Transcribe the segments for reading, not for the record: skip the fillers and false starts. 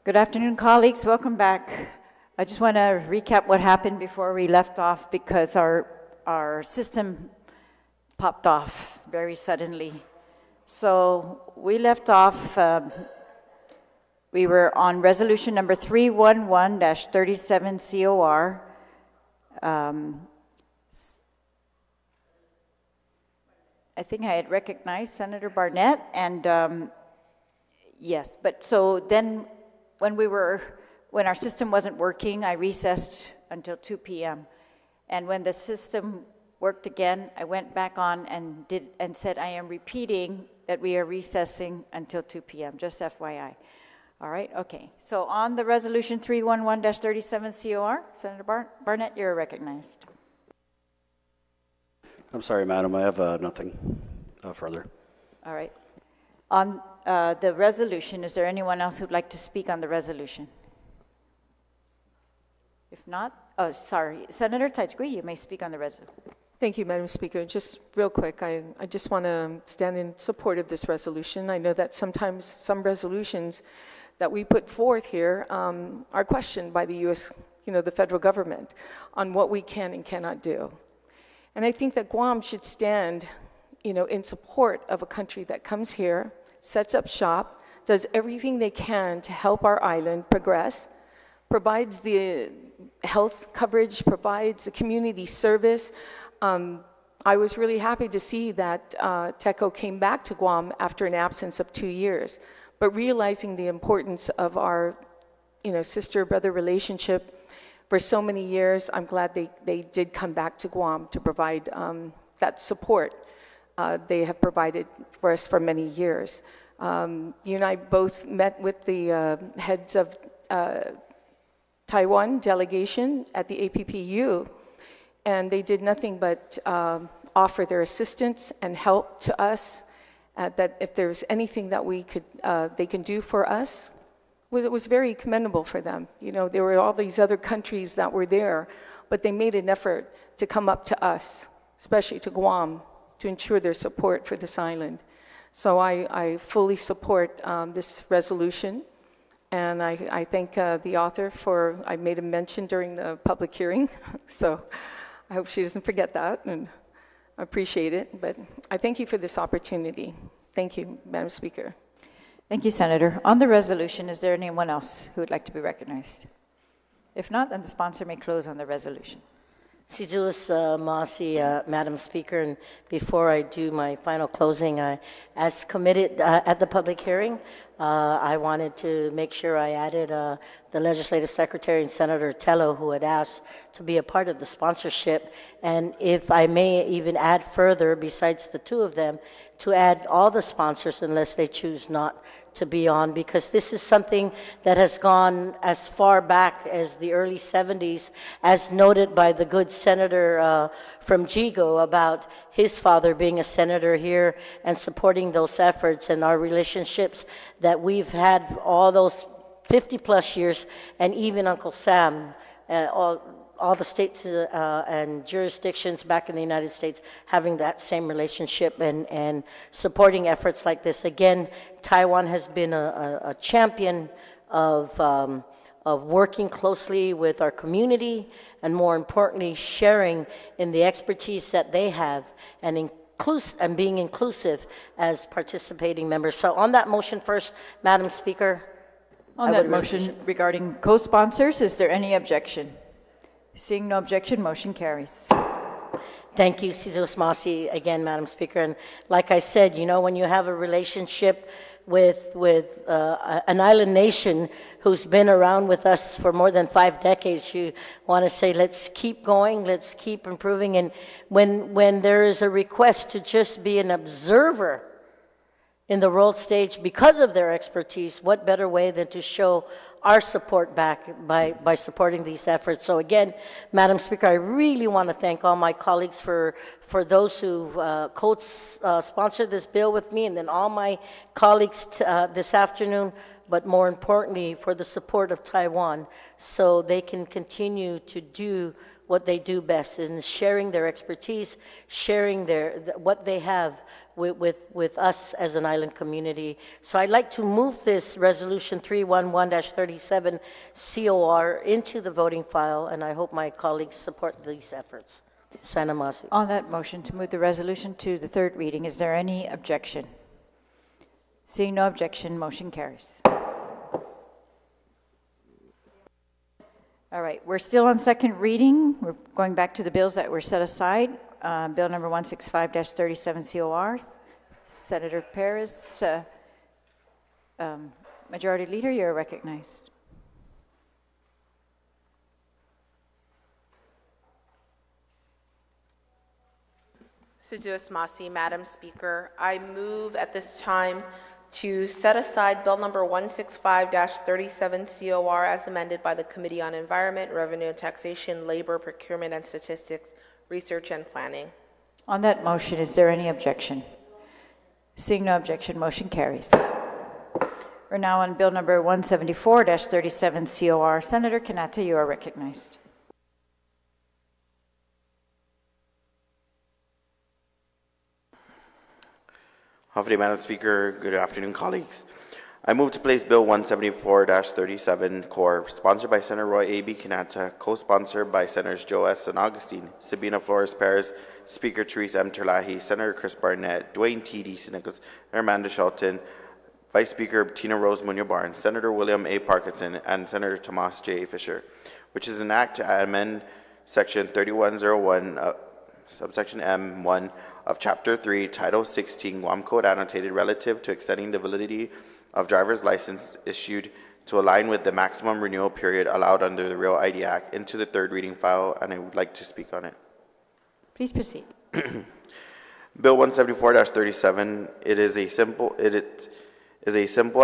Good afternoon, colleagues. Welcome back. I just want to recap what happened before we left off because our system popped off very suddenly. So we left off, we were on resolution number 311-37 COR. I think I had recognized Senator Barnett, and yes, but so then when our system wasn't working, I recessed until 2 p.m. And when the system worked again, I went back on and said I am repeating that we are recessing until 2 p.m., just FYI. All right, okay. So on the resolution 311-37 COR, Senator Barnett, you're recognized. I'm sorry, Madam, I have nothing further. All right. On the resolution, is there anyone else who'd like to speak on the resolution? If not, oh, sorry. Senator Taichgui, you may speak on the resolution. Thank you, Madam Speaker. Just real quick, I just want to stand in support of this resolution. I know that sometimes some resolutions that we put forth here are questioned by the U.S., the federal government, on what we can and cannot do. And I think that Guam should stand, in support of a country that comes here, sets up shop, does everything they can to help our island progress, provides the health coverage, provides the community service. I was really happy to see that TECO came back to Guam after an absence of 2 years, but realizing the importance of our, sister-brother relationship for so many years, I'm glad they did come back to Guam to provide that support they have provided for us for many years. You and I both met with the heads of Taiwan delegation at the APPU, and they did nothing but offer their assistance and help to us, that if there's anything that they can do for us, it was very commendable for them. There were all these other countries that were there, but they made an effort to come up to us, especially to Guam, to ensure their support for this island. So I fully support this resolution, and I thank the author I made a mention during the public hearing, so I hope she doesn't forget that, and I appreciate it. But I thank you for this opportunity. Thank you, Madam Speaker. Thank you, Senator. On the resolution, is there anyone else who would like to be recognized? If not, then the sponsor may close on the resolution. Sidus Masi, Madam Speaker, and before I do my final closing, as committed at the public hearing, I wanted to make sure I added the Legislative Secretary and Senator Tello, who had asked to be a part of the sponsorship, and if I may even add further, besides the two of them, to add all the sponsors unless they choose not to be on, because this is something that has gone as far back as the early 70s, as noted by the good senator from Jigo about his father being a senator here and supporting those efforts and our relationships that we've had all those 50 plus years, and even Uncle Sam, all the states and jurisdictions back in the United States having that same relationship and supporting efforts like this. Again, Taiwan has been a champion of working closely with our community, and more importantly, sharing in the expertise that they have and being inclusive as participating members. So on that motion first, Madam Speaker. On that motion regarding co-sponsors, is there any objection? Seeing no objection, motion carries. Thank you, Sidus Masi, again, Madam Speaker. And like I said, when you have a relationship with an island nation who's been around with us for more than 5 decades, you want to say, let's keep going, let's keep improving. And when there is a request to just be an observer in the world stage because of their expertise, what better way than to show our support back by supporting these efforts. So again, Madam Speaker, I really want to thank all my colleagues for those who co-sponsored this bill with me, and then all my colleagues this afternoon but more importantly, for the support of Taiwan, so they can continue to do what they do best in sharing their expertise, sharing what they have with us as an island community. So I'd like to move this resolution 311-37 COR into the voting file, and I hope my colleagues support these efforts. Sana Masi. On that motion to move the resolution to the third reading, is there any objection? Seeing no objection, motion carries. All right, we're still on second reading. We're going back to the bills that were set aside. Bill number 165-37 COR. Senator Perez, Majority Leader, you're recognized. Sujuis Masi, Madam Speaker, I move at this time to set aside Bill number 165-37 COR as amended by the Committee on Environment, Revenue and Taxation, Labor, Procurement and Statistics, Research and Planning. On that motion, is there any objection? Seeing no objection, motion carries. We're now on Bill number 174-37 COR. Senator Kanata, you are recognized. Howdy, Madam Speaker. Good afternoon, colleagues. I move to place Bill 174-37 COR, sponsored by Senator Roy A.B. Kanata, co-sponsored by Senators Joe S. San Augustine, Sabina Flores Perez, Speaker Theresa M. Terlahi, Senator Chris Barnett, Dwayne T. D. Nicholas, and Amanda Shelton, Vice Speaker Tina Rose Munoz-Barnes, Senator William A. Parkinson, and Senator Tomas J. Fisher, which is an act to amend Section 3101, subsection M1 of Chapter 3, Title 16, Guam Code annotated relative to extending the validity of driver's license issued to align with the maximum renewal period allowed under the Real ID Act into the third reading file, and I would like to speak on it. Please proceed. Bill 174-37, it is as simple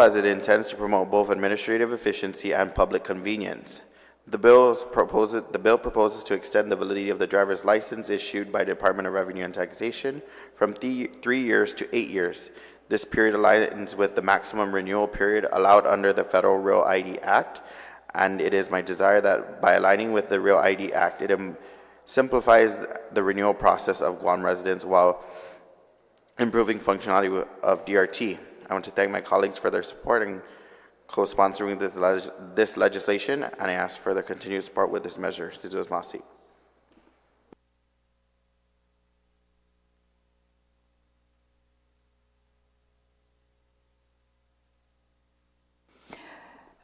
as it intends to promote both administrative efficiency and public convenience. The bill proposes to extend the validity of the driver's license issued by the Department of Revenue and Taxation from 3 years to 8 years. This period aligns with the maximum renewal period allowed under the Federal Real ID Act, and it is my desire that by aligning with the Real ID Act, it simplifies the renewal process of Guam residents while improving functionality of DRT. I want to thank my colleagues for their support and co-sponsoring this legislation, and I ask for their continued support with this measure. Sujuis Masi.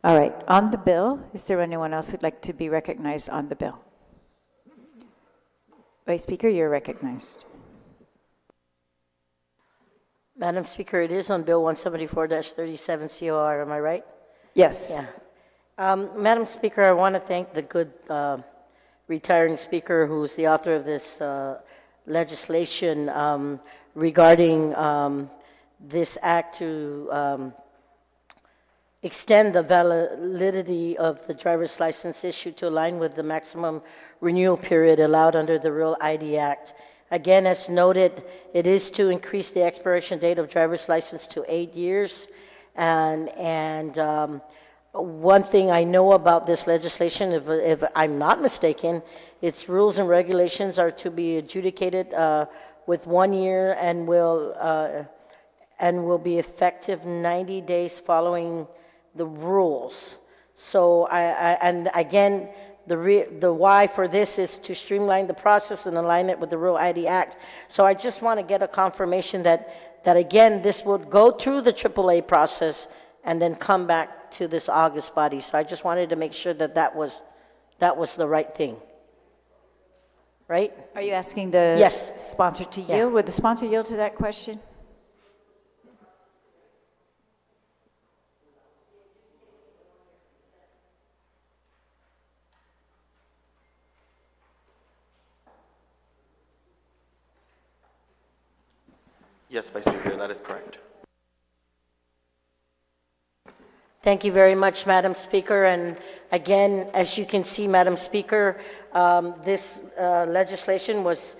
All right, on the bill, is there anyone else who'd like to be recognized on the bill? Vice Speaker, you're recognized. Madam Speaker, it is on Bill 174-37 COR, am I right? Yes. Yeah. Madam Speaker, I want to thank the good retiring speaker who's the author of this legislation regarding this act to extend the validity of the driver's license issued to align with the maximum renewal period allowed under the Real ID Act. Again, as noted, it is to increase the expiration date of driver's license to 8 years. And one thing I know about this legislation, if I'm not mistaken, its rules and regulations are to be adjudicated with 1 year and will be effective 90 days following the rules. So, and again, the why for this is to streamline the process and align it with the Real ID Act. So I just want to get a confirmation that again, this would go through the AAA process and then come back to this August body. So I just wanted to make sure that was the right thing. Right? Are you asking the Yes. sponsor to yield? Yeah. Would the sponsor yield to that question? Yes, Vice Speaker, that is correct. Thank you very much, Madam Speaker. And again, as you can see, Madam Speaker, this legislation was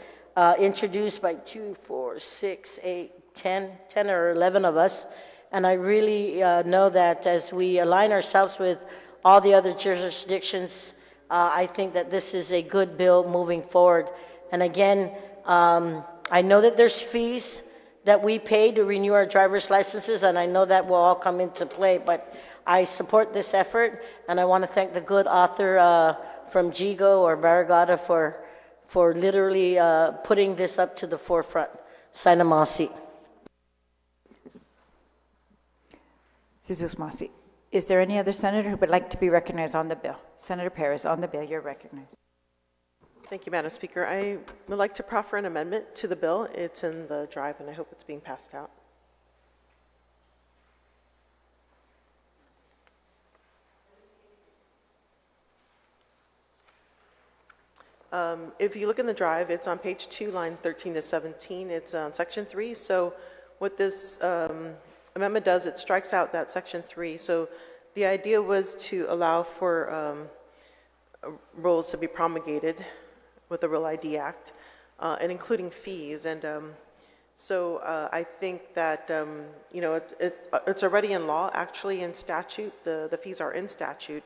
introduced by 2, 4, 6, 8, 10 or 11 of us. And I really know that as we align ourselves with all the other jurisdictions, I think that this is a good bill moving forward. And again, I know that there's fees that we pay to renew our driver's licenses, and I know that will all come into play, but I support this effort, and I want to thank the good author from Jigo or Barragata for literally putting this up to the forefront. Sana Masi. Jesus Masi. Is there any other senator who would like to be recognized on the bill? Senator Perez, on the bill, you're recognized. Thank you, Madam Speaker. I would like to proffer an amendment to the bill. It's in the drive, and I hope it's being passed out. If you look in the drive, it's on page 2, line 13 to 17. It's on section 3. So what this amendment does, it strikes out that section 3. So the idea was to allow for rules to be promulgated with the Real ID Act, and including fees. And so I think that, you know, it's already in law, actually in statute. The fees are in statute.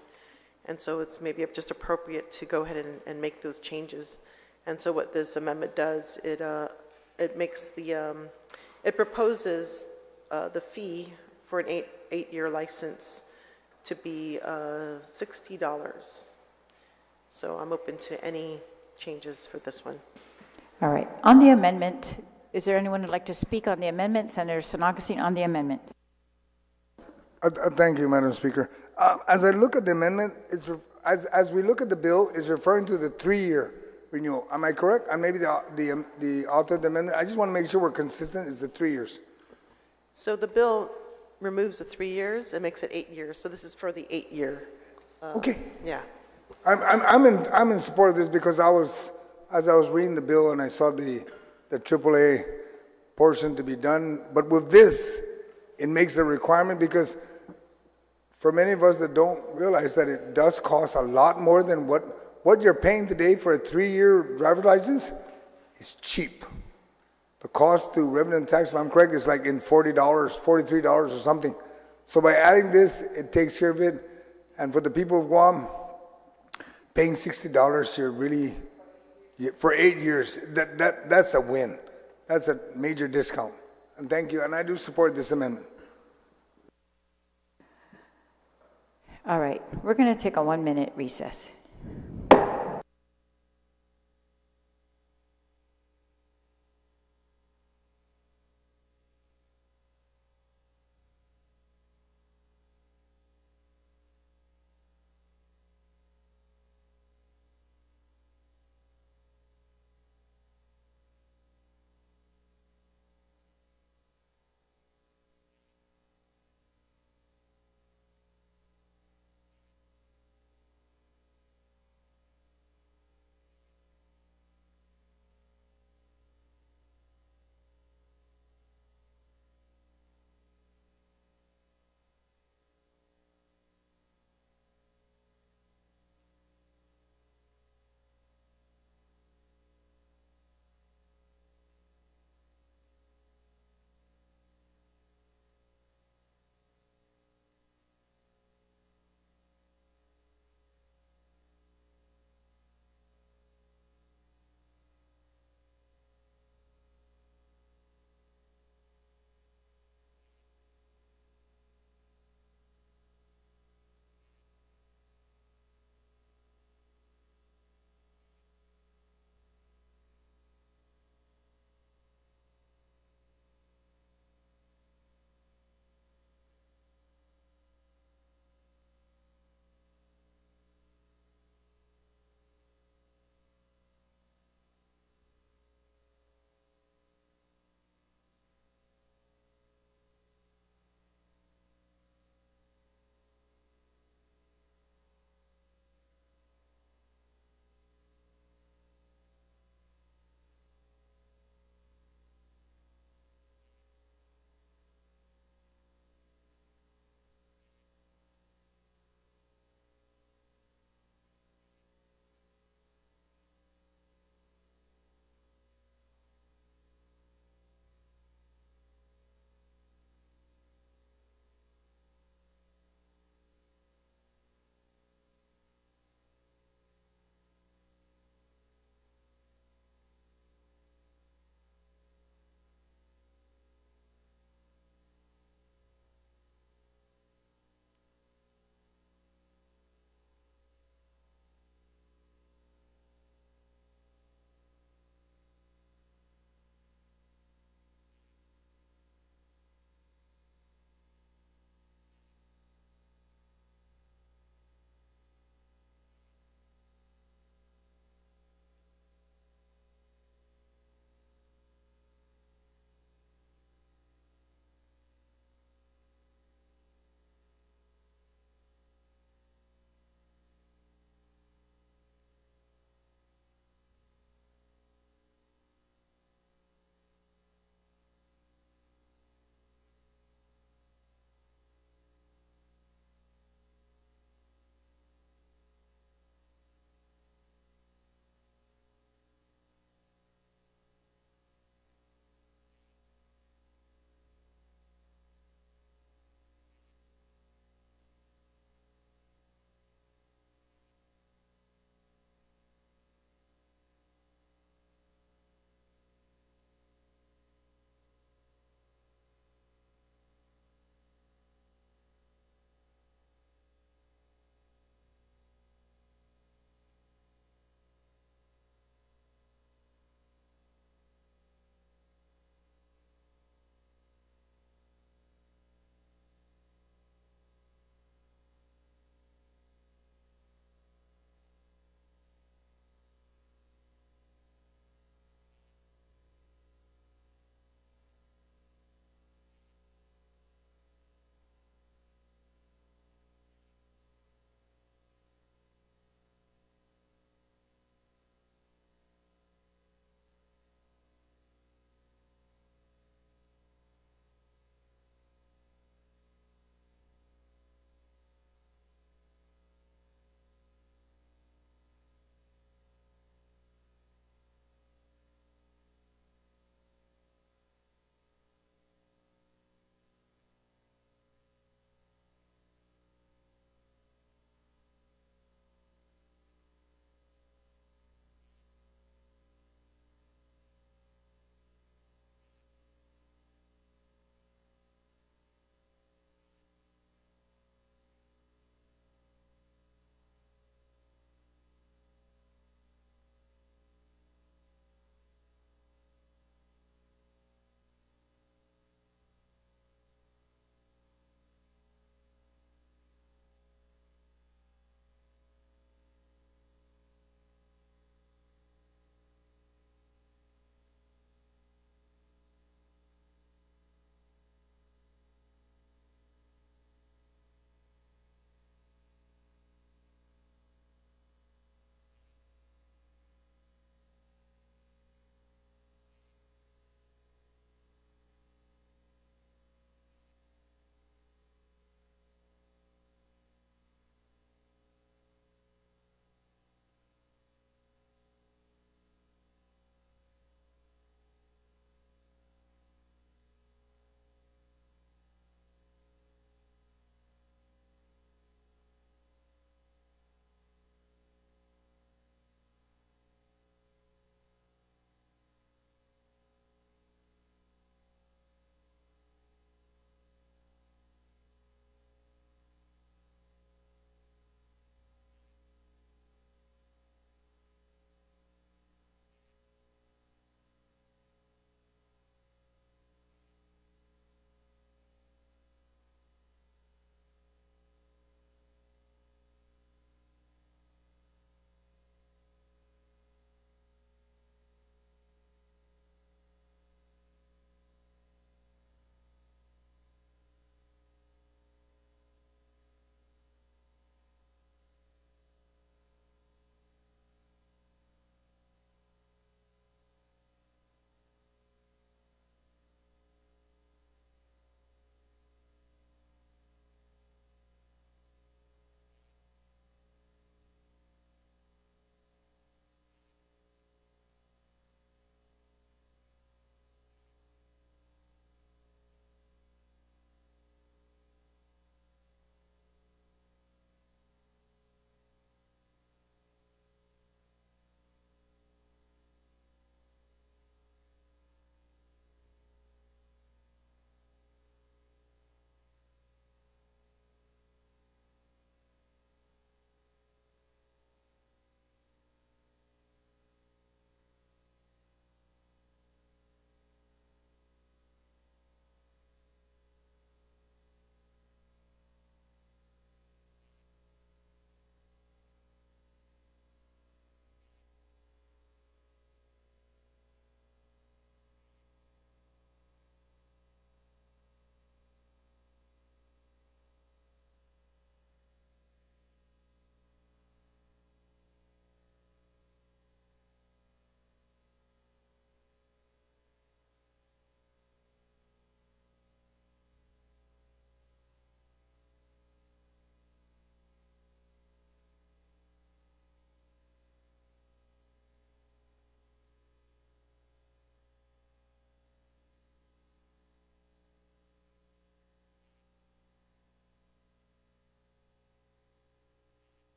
And so it's maybe just appropriate to go ahead and make those changes. And so what this amendment does, it makes the, it proposes the fee for an eight-year license to be $60. So I'm open to any changes for this one. All right. On the amendment, is there anyone who'd like to speak on the amendment? Senator Sonogosine on the amendment. Thank you, Madam Speaker. As I look at the amendment, as we look at the bill, it's referring to the 3-year renewal. Am I correct? And maybe the author of the amendment, I just want to make sure we're consistent, is the 3 years. So the bill removes the 3 years and makes it 8 years. So this is for the 8-year. Okay. Yeah. I'm in support of this because as I was reading the bill and I saw the AAA portion to be done, but with this, it makes the requirement because for many of us that don't realize that it does cost a lot more than what you're paying today for a 3-year driver's license is cheap. The cost to revenue and tax, if I'm correct, is like in $40, $43 or something. So by adding this, it takes care of it. And for the people of Guam, paying $60, you're really, for 8 years, that's a win. That's a major discount. And thank you. And I do support this amendment. All right. We're going to take a 1-minute recess.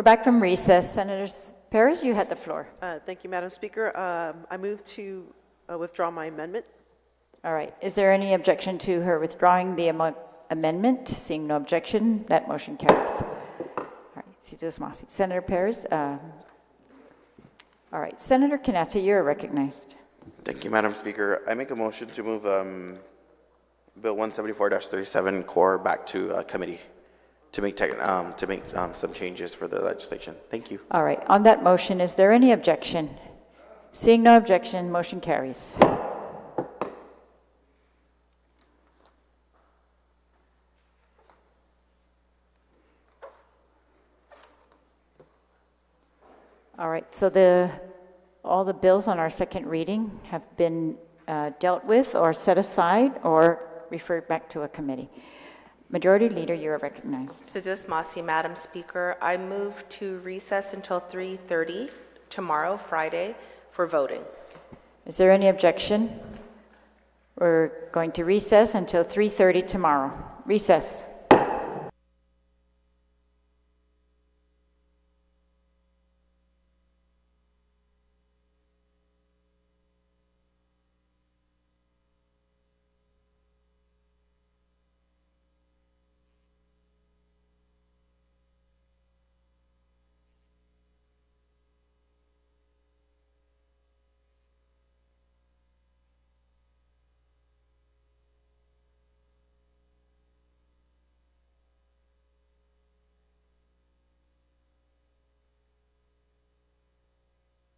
We're back from recess. Senator Perez, you had the floor. Thank you, Madam Speaker. I move to withdraw my amendment. All right. Is there any objection to her withdrawing the amendment? Seeing no objection, that motion carries. All right. Senator Perez. All right. Senator Kanata, you're recognized. Thank you, Madam Speaker. I make a motion to move Bill 174-37 core back to committee to make some changes for the legislation. Thank you. All right. On that motion, is there any objection? Seeing no objection, motion carries. All right. So all the bills on our second reading have been dealt with or set aside or referred back to a committee. Majority Leader, you are recognized. Sidus Masi, Madam Speaker, I move to recess until 3:30 tomorrow, Friday, for voting. Is there any objection? We're going to recess until 3:30 tomorrow. Recess.